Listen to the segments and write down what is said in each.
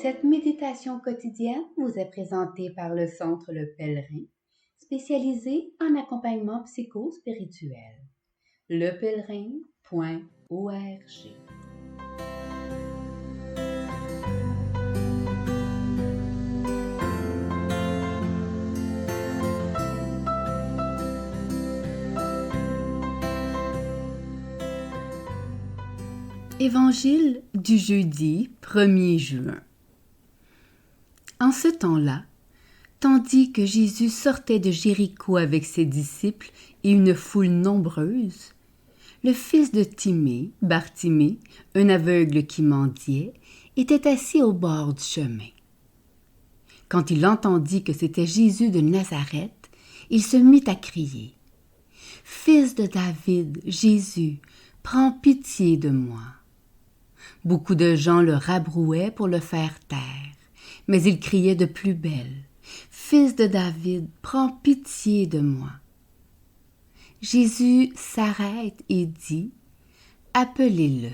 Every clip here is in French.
Cette méditation quotidienne vous est présentée par le Centre Le Pèlerin, spécialisé en accompagnement psycho-spirituel. lepèlerin.org. Évangile du jeudi 1er juin. En ce temps-là, tandis que Jésus sortait de Jéricho avec ses disciples et une foule nombreuse, le fils de Timée, Bartimée, un aveugle qui mendiait, était assis au bord du chemin. Quand il entendit que c'était Jésus de Nazareth, il se mit à crier « Fils de David, Jésus, prends pitié de moi !» Beaucoup de gens le rabrouaient pour le faire taire, mais il criait de plus belle « Fils de David, prends pitié de moi !» Jésus s'arrête et dit « Appelez-le ».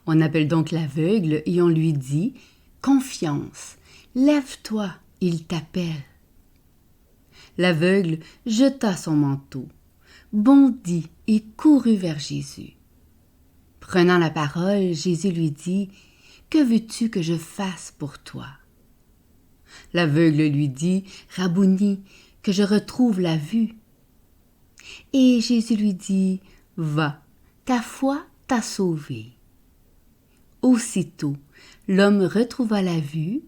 On appelle donc l'aveugle et on lui dit « Confiance, lève-toi, il t'appelle ». L'aveugle jeta son manteau, bondit et courut vers Jésus. Prenant la parole, Jésus lui dit « Que veux-tu que je fasse pour toi ?» L'aveugle lui dit « Rabouni, que je retrouve la vue. » Et Jésus lui dit « Va, ta foi t'a sauvé. » Aussitôt, l'homme retrouva la vue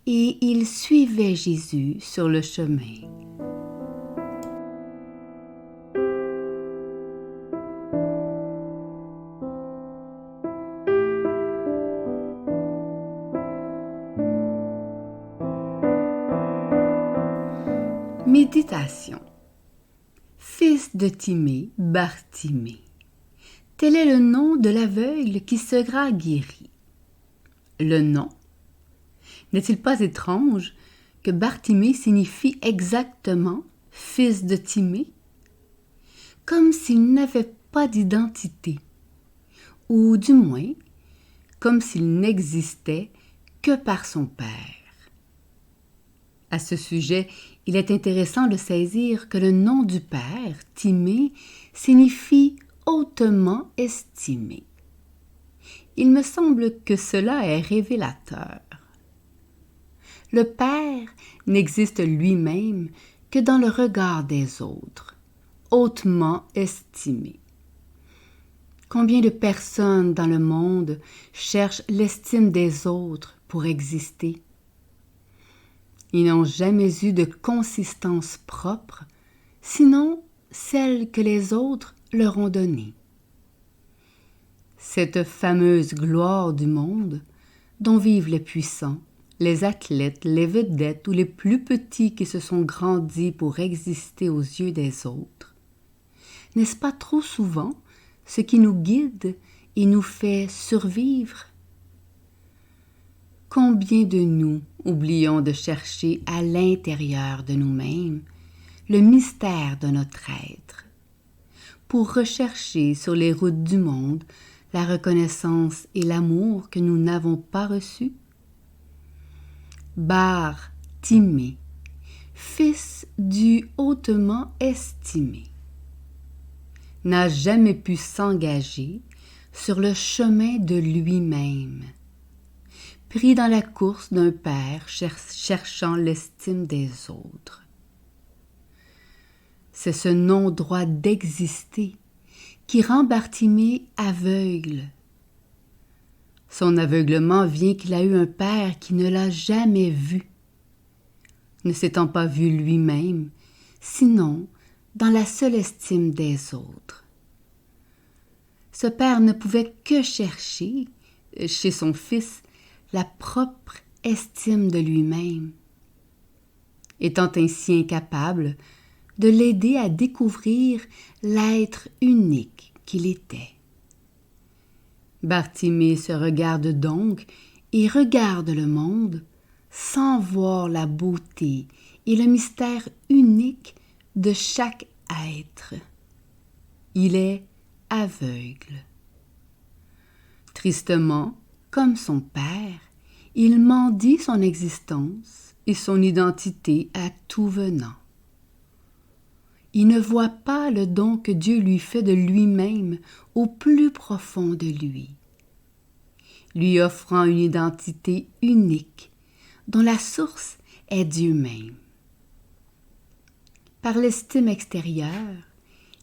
et il suivait Jésus sur le chemin. Méditation. Fils de Timée, Bartimée. Tel est le nom de l'aveugle qui sera guéri. Le nom. N'est-il pas étrange que Bartimée signifie exactement « fils de Timée » comme s'il n'avait pas d'identité, ou du moins, comme s'il n'existait que par son père. À ce sujet, il est intéressant de saisir que le nom du père, Timée, signifie hautement estimé. Il me semble que cela est révélateur. Le Père n'existe lui-même que dans le regard des autres, hautement estimé. Combien de personnes dans le monde cherchent l'estime des autres pour exister? Ils n'ont jamais eu de consistance propre, sinon celle que les autres leur ont donnée. Cette fameuse gloire du monde, dont vivent les puissants, les athlètes, les vedettes ou les plus petits qui se sont grandis pour exister aux yeux des autres, n'est-ce pas trop souvent ce qui nous guide et nous fait survivre? Combien de nous oublions de chercher à l'intérieur de nous-mêmes le mystère de notre être, pour rechercher sur les routes du monde la reconnaissance et l'amour que nous n'avons pas reçus? Bartimée, fils du hautement estimé, n'a jamais pu s'engager sur le chemin de lui-même, pris dans la course d'un père cherchant l'estime des autres. C'est ce non-droit d'exister qui rend Bartimée aveugle. Son aveuglement vient qu'il a eu un père qui ne l'a jamais vu, ne s'étant pas vu lui-même, sinon dans la seule estime des autres. Ce père ne pouvait que chercher, chez son fils, la propre estime de lui-même, étant ainsi incapable de l'aider à découvrir l'être unique qu'il était. Bartimée se regarde donc et regarde le monde sans voir la beauté et le mystère unique de chaque être. Il est aveugle. Tristement, comme son père, il mendie son existence et son identité à tout venant. Il ne voit pas le don que Dieu lui fait de lui-même au plus profond de lui offrant une identité unique dont la source est Dieu même. Par l'estime extérieure,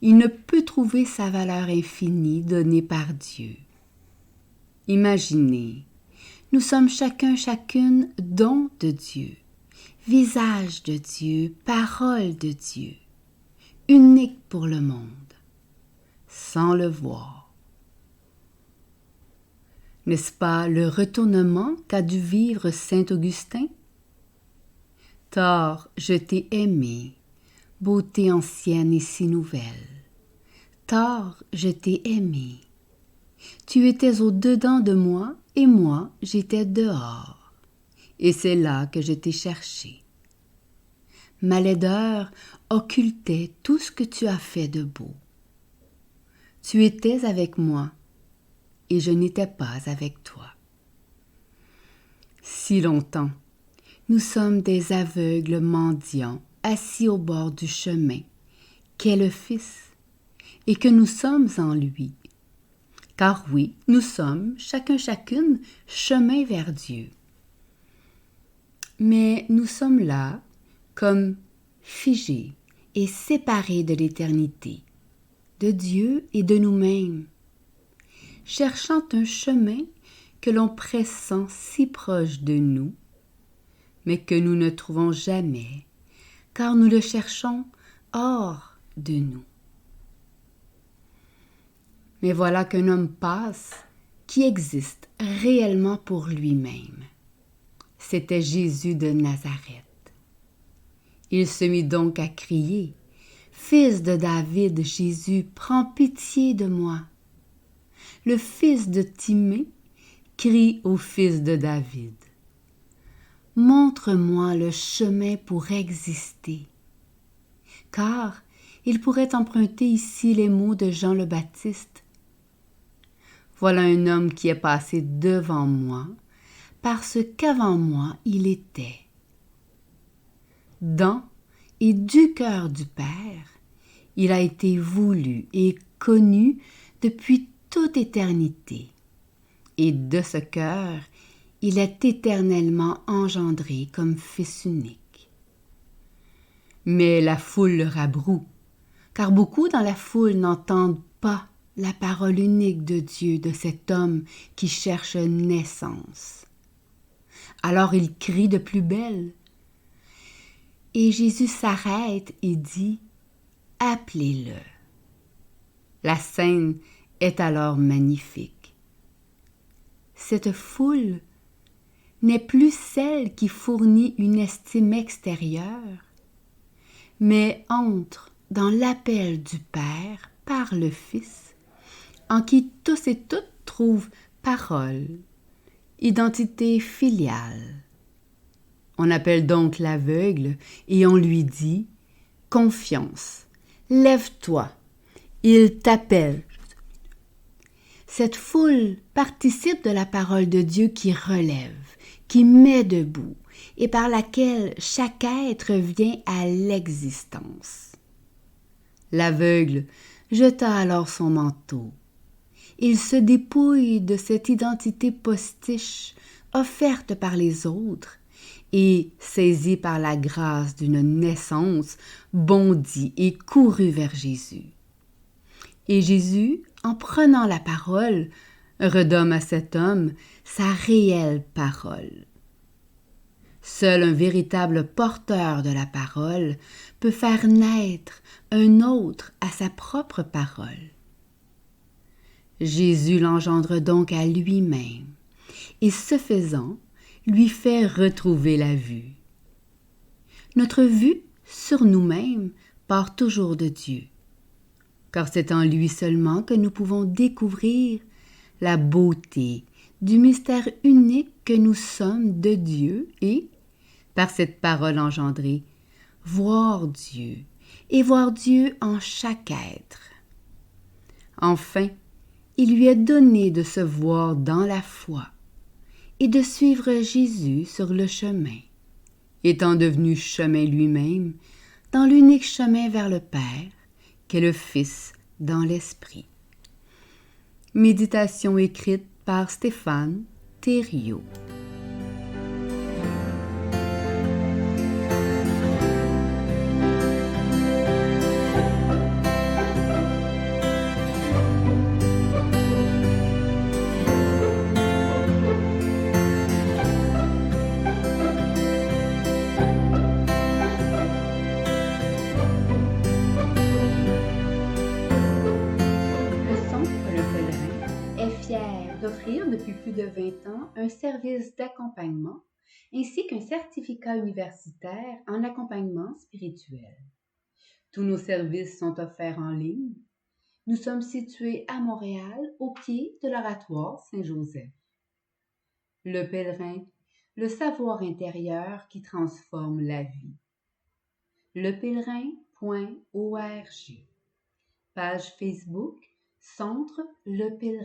il ne peut trouver sa valeur infinie donnée par Dieu. Imaginez, nous sommes chacune don de Dieu, visage de Dieu, parole de Dieu, unique pour le monde, sans le voir. N'est-ce pas le retournement qu'a dû vivre saint Augustin? Tard, je t'ai aimé, beauté ancienne et si nouvelle. Tard, je t'ai aimé. Tu étais au-dedans de moi et moi, j'étais dehors. Et c'est là que je t'ai cherché. Ma laideur occultait tout ce que tu as fait de beau. Tu étais avec moi et je n'étais pas avec toi. Si longtemps, nous sommes des aveugles mendiants assis au bord du chemin qu'est le Fils et que nous sommes en lui. Car oui, nous sommes, chacune, chemin vers Dieu. Mais nous sommes là comme figés et séparés de l'éternité, de Dieu et de nous-mêmes, cherchant un chemin que l'on pressent si proche de nous, mais que nous ne trouvons jamais, car nous le cherchons hors de nous. Mais voilà qu'un homme passe qui existe réellement pour lui-même. C'était Jésus de Nazareth. Il se mit donc à crier, « Fils de David, Jésus, prends pitié de moi. » Le fils de Timée crie au fils de David, « Montre-moi le chemin pour exister. » Car il pourrait emprunter ici les mots de Jean le Baptiste. Voilà un homme qui est passé devant moi, parce qu'avant moi il était. Dans et du cœur du Père, il a été voulu et connu depuis toute éternité. Et de ce cœur, il est éternellement engendré comme Fils unique. Mais la foule le rabroue, car beaucoup dans la foule n'entendent pas la parole unique de Dieu de cet homme qui cherche naissance. Alors il crie de plus belle. Et Jésus s'arrête et dit « Appelez-le ». La scène est alors magnifique. Cette foule n'est plus celle qui fournit une estime extérieure, mais entre dans l'appel du Père par le Fils, en qui tous et toutes trouvent parole, identité filiale. On appelle donc l'aveugle et on lui dit « Confiance, lève-toi, il t'appelle ». Cette foule participe de la parole de Dieu qui relève, qui met debout et par laquelle chaque être vient à l'existence. L'aveugle jeta alors son manteau. Il se dépouille de cette identité postiche offerte par les autres et, saisi par la grâce d'une naissance, bondit et courut vers Jésus. Et Jésus, en prenant la parole, redonne à cet homme sa réelle parole. Seul un véritable porteur de la parole peut faire naître un autre à sa propre parole. Jésus l'engendre donc à lui-même, et ce faisant, lui fait retrouver la vue. Notre vue sur nous-mêmes part toujours de Dieu, car c'est en lui seulement que nous pouvons découvrir la beauté du mystère unique que nous sommes de Dieu et, par cette parole engendrée, voir Dieu et voir Dieu en chaque être. Enfin, il lui est donné de se voir dans la foi et de suivre Jésus sur le chemin, étant devenu chemin lui-même dans l'unique chemin vers le Père qu'est le Fils dans l'Esprit. Méditation écrite par Stéphane Thériault. Le Centre Le Pèlerin est fier d'offrir depuis plus de 20 ans un service d'accompagnement ainsi qu'un certificat universitaire en accompagnement spirituel. Tous nos services sont offerts en ligne. Nous sommes situés à Montréal, au pied de l'Oratoire Saint-Joseph. Le Pèlerin, le savoir intérieur qui transforme la vie. lepèlerin.org. Page Facebook, Centre Le Pèlerin.